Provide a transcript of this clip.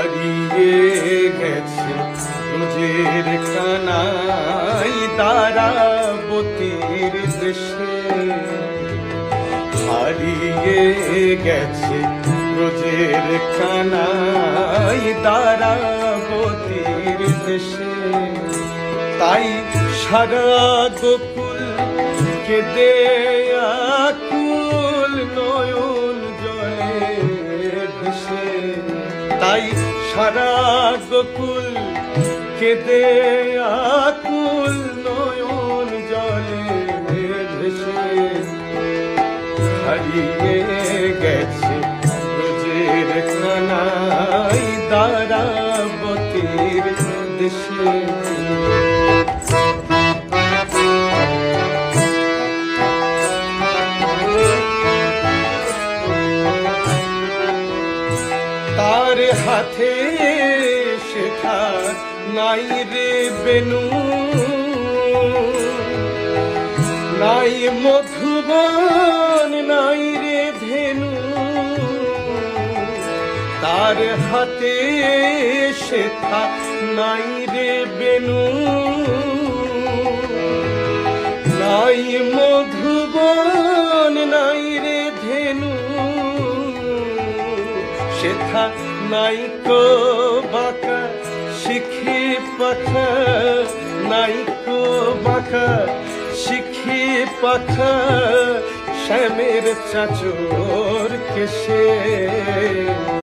হারিয়ে গেছে রোজের খানাই তারাবতীর দেশে, হারিয়ে গেছে রোজের খানাই তারাবতীর দেশে। তাই সারা গোকুল কেঁদে আকুল নয়ন জলে ভেসে, তাই সারা গোকুল কেঁদে আকুল নয়ন জলে ভেসে। হারিয়ে গেছে রোজের খানাই তারাবতীর দেশে। তার হাতে শেখা নাই রে বেনু, নাই মধুবন, নাই রে ধেনু। তার হাতে শেখা নাই রে বেনু, নাই মধুবন, নাই রে ধেনু। শেখা নাই কো বাঁকা শিখি পাখা, নাই কো বাঁকা শিখি পাখা শ্যামের চাচর কেশে।